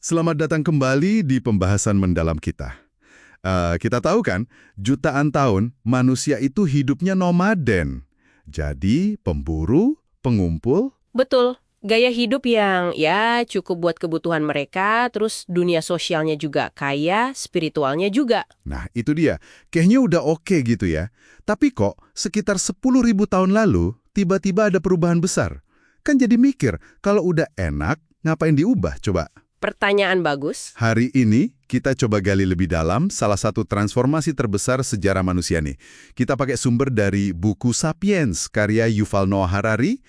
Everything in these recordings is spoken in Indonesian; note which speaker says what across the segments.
Speaker 1: Selamat datang kembali di pembahasan mendalam kita. Kita tahu kan, jutaan tahun manusia itu hidupnya nomaden. Jadi, pemburu, pengumpul.
Speaker 2: Betul, gaya hidup yang ya cukup buat kebutuhan mereka, terus dunia sosialnya juga kaya, spiritualnya juga.
Speaker 1: Nah, itu dia. Kayaknya udah oke gitu ya. Tapi kok, sekitar 10.000 tahun lalu, tiba-tiba ada perubahan besar. Kan jadi mikir, kalau udah enak, ngapain diubah coba?
Speaker 2: Pertanyaan bagus.
Speaker 1: Hari ini kita coba gali lebih dalam salah satu transformasi terbesar sejarah manusia nih. Kita pakai sumber dari buku Sapiens karya Yuval Noah Harari,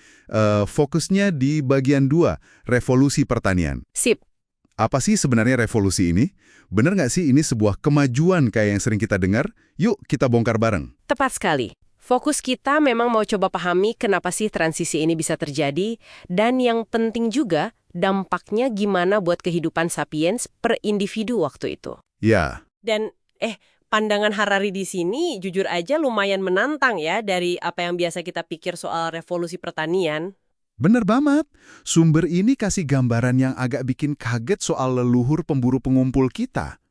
Speaker 1: fokusnya di bagian 2, revolusi pertanian.
Speaker 2: Sip.
Speaker 1: Apa sih sebenarnya revolusi ini? Bener nggak sih ini sebuah kemajuan kayak yang sering kita dengar? Yuk kita bongkar bareng.
Speaker 2: Tepat sekali. Fokus kita memang mau coba pahami kenapa sih transisi ini bisa terjadi, dan yang penting juga dampaknya gimana buat kehidupan sapiens per individu waktu itu.
Speaker 1: Ya,
Speaker 2: Dan pandangan Harari di sini jujur aja lumayan menantang ya dari apa yang biasa kita pikir soal revolusi pertanian.
Speaker 1: bener banget. Sumber ini kasih gambaran yang agak bikin kaget soal leluhur pemburu pengumpul kita.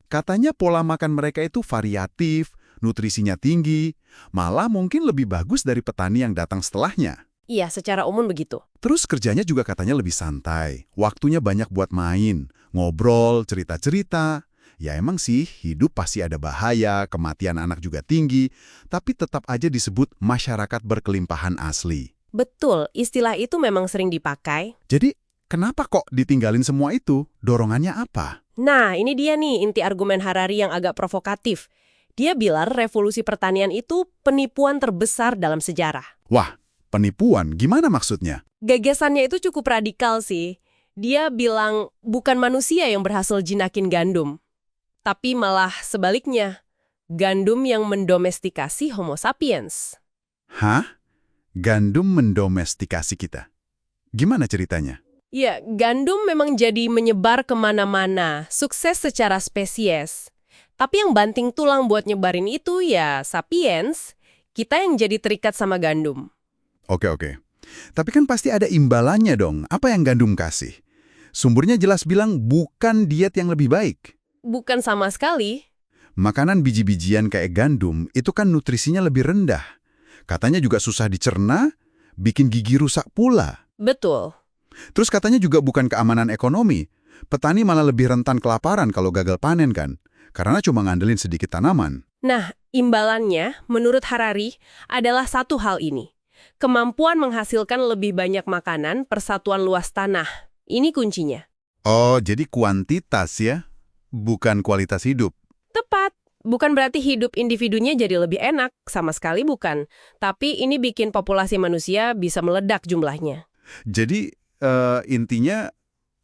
Speaker 1: Katanya pola makan mereka itu variatif, nutrisinya tinggi, malah mungkin lebih bagus dari petani yang datang setelahnya.
Speaker 2: Iya, secara umum begitu.
Speaker 1: Terus kerjanya juga katanya lebih santai, waktunya banyak buat main, ngobrol, cerita-cerita. Ya emang sih, hidup pasti ada bahaya, kematian anak juga tinggi, tapi tetap aja disebut masyarakat berkelimpahan asli.
Speaker 2: Betul, istilah itu memang sering dipakai.
Speaker 1: Jadi, kenapa kok ditinggalin semua itu? Dorongannya apa?
Speaker 2: Nah, ini dia nih inti argumen Harari yang agak provokatif. Dia bilang revolusi pertanian itu penipuan terbesar dalam sejarah.
Speaker 1: Wah, penipuan, gimana maksudnya?
Speaker 2: Gagasannya itu cukup radikal sih. Dia bilang bukan manusia yang berhasil jinakin gandum, tapi malah sebaliknya, gandum yang mendomestikasi Homo sapiens.
Speaker 1: Hah? Gandum mendomestikasi kita? Gimana ceritanya?
Speaker 2: Ya, gandum memang jadi menyebar kemana-mana, sukses secara spesies. Tapi yang banting tulang buat nyebarin itu ya sapiens, kita yang jadi terikat sama gandum.
Speaker 1: Oke. Tapi kan pasti ada imbalannya dong. Apa yang gandum kasih? Sumbernya jelas bilang bukan diet yang lebih baik.
Speaker 2: Bukan sama sekali.
Speaker 1: Makanan biji-bijian kayak gandum itu kan nutrisinya lebih rendah. Katanya juga susah dicerna, bikin gigi rusak pula.
Speaker 2: Betul.
Speaker 1: Terus katanya juga bukan keamanan ekonomi. Petani malah lebih rentan kelaparan kalau gagal panen kan? Karena cuma ngandelin sedikit tanaman.
Speaker 2: Nah, imbalannya, menurut Harari, adalah satu hal ini. Kemampuan menghasilkan lebih banyak makanan per satuan luas tanah. Ini kuncinya.
Speaker 1: Oh, jadi kuantitas ya? Bukan kualitas hidup.
Speaker 2: Tepat. Bukan berarti hidup individunya jadi lebih enak. Sama sekali bukan. Tapi ini bikin populasi manusia bisa meledak jumlahnya.
Speaker 1: Jadi, intinya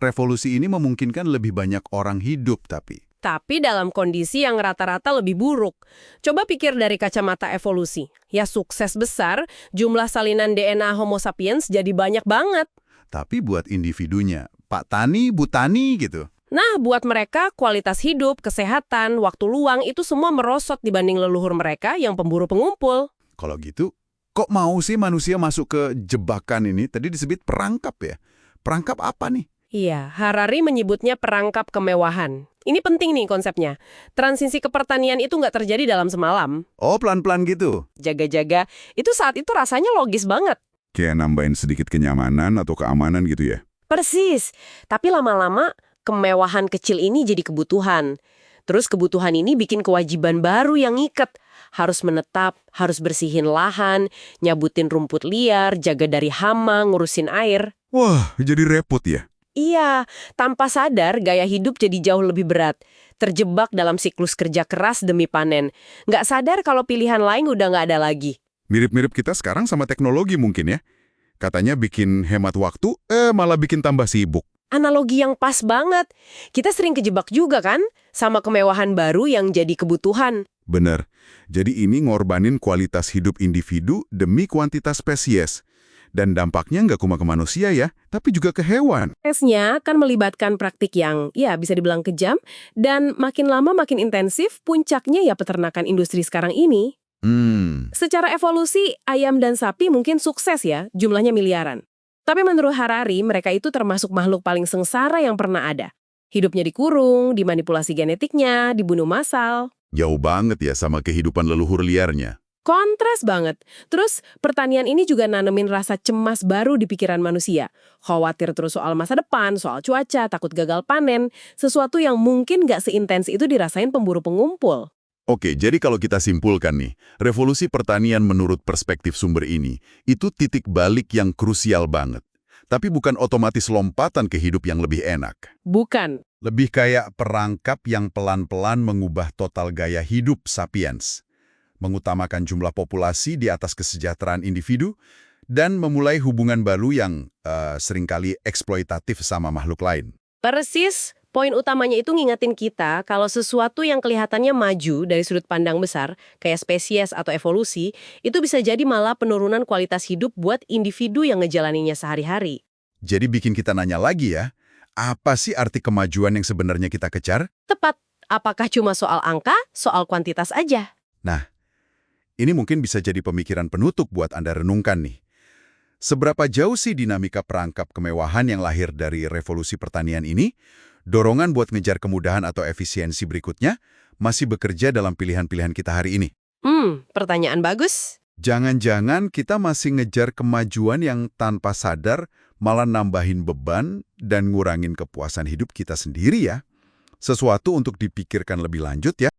Speaker 1: revolusi ini memungkinkan lebih banyak orang hidup tapi.
Speaker 2: Tapi dalam kondisi yang rata-rata lebih buruk. Coba pikir dari kacamata evolusi. Ya sukses besar, jumlah salinan DNA Homo sapiens jadi banyak banget.
Speaker 1: Tapi buat individunya, Pak Tani, Bu Tani gitu.
Speaker 2: Nah, buat mereka, kualitas hidup, kesehatan, waktu luang itu semua merosot dibanding leluhur mereka yang pemburu pengumpul.
Speaker 1: Kalau gitu, kok mau sih manusia masuk ke jebakan ini? Tadi disebut perangkap ya? Perangkap apa nih?
Speaker 2: Iya, Harari menyebutnya perangkap kemewahan. Ini penting nih konsepnya. Transisi ke pertanian itu nggak terjadi dalam semalam.
Speaker 1: Oh, pelan-pelan gitu?
Speaker 2: Jaga-jaga, itu saat itu rasanya logis banget.
Speaker 1: Kayak nambahin sedikit kenyamanan atau keamanan gitu ya?
Speaker 2: Persis. Tapi lama-lama, kemewahan kecil ini jadi kebutuhan. Terus kebutuhan ini bikin kewajiban baru yang ngiket. Harus menetap, harus bersihin lahan, nyabutin rumput liar, jaga dari hama, ngurusin air.
Speaker 1: Wah, jadi repot ya?
Speaker 2: Iya, tanpa sadar gaya hidup jadi jauh lebih berat. Terjebak dalam siklus kerja keras demi panen. Nggak sadar kalau pilihan lain udah nggak ada lagi.
Speaker 1: Mirip-mirip kita sekarang sama teknologi mungkin ya? Katanya bikin hemat waktu, malah bikin tambah sibuk.
Speaker 2: Analogi yang pas banget. Kita sering kejebak juga kan? Sama kemewahan baru yang jadi kebutuhan.
Speaker 1: Bener. Jadi ini ngorbanin kualitas hidup individu demi kuantitas spesies. Dan dampaknya nggak cuma ke manusia ya, tapi juga ke hewan.
Speaker 2: Tesnya kan melibatkan praktik yang ya bisa dibilang kejam, dan makin lama makin intensif, puncaknya ya peternakan industri sekarang ini. Secara evolusi, ayam dan sapi mungkin sukses ya, jumlahnya miliaran. Tapi menurut Harari, mereka itu termasuk makhluk paling sengsara yang pernah ada. Hidupnya dikurung, dimanipulasi genetiknya, dibunuh massal.
Speaker 1: Jauh banget ya sama kehidupan leluhur liarnya.
Speaker 2: Kontras banget. Terus, pertanian ini juga nanemin rasa cemas baru di pikiran manusia. Khawatir terus soal masa depan, soal cuaca, takut gagal panen. Sesuatu yang mungkin nggak seintens itu dirasain pemburu pengumpul.
Speaker 1: Oke, jadi kalau kita simpulkan nih, revolusi pertanian menurut perspektif sumber ini, itu titik balik yang krusial banget. Tapi bukan otomatis lompatan ke hidup yang lebih enak.
Speaker 2: Bukan.
Speaker 1: Lebih kayak perangkap yang pelan-pelan mengubah total gaya hidup sapiens. Mengutamakan jumlah populasi di atas kesejahteraan individu, dan memulai hubungan baru yang seringkali eksploitatif sama makhluk lain.
Speaker 2: Persis, poin utamanya itu ngingetin kita kalau sesuatu yang kelihatannya maju dari sudut pandang besar, kayak spesies atau evolusi, itu bisa jadi malah penurunan kualitas hidup buat individu yang ngejalaninnya sehari-hari.
Speaker 1: Jadi bikin kita nanya lagi ya, apa sih arti kemajuan yang sebenarnya kita kejar?
Speaker 2: Tepat, apakah cuma soal angka, soal kuantitas aja?
Speaker 1: Nah, ini mungkin bisa jadi pemikiran penutup buat Anda renungkan nih. Seberapa jauh sih dinamika perangkap kemewahan yang lahir dari revolusi pertanian ini, dorongan buat ngejar kemudahan atau efisiensi berikutnya, masih bekerja dalam pilihan-pilihan kita hari ini?
Speaker 2: Pertanyaan bagus.
Speaker 1: Jangan-jangan kita masih ngejar kemajuan yang tanpa sadar malah nambahin beban dan ngurangin kepuasan hidup kita sendiri ya. Sesuatu untuk dipikirkan lebih lanjut ya.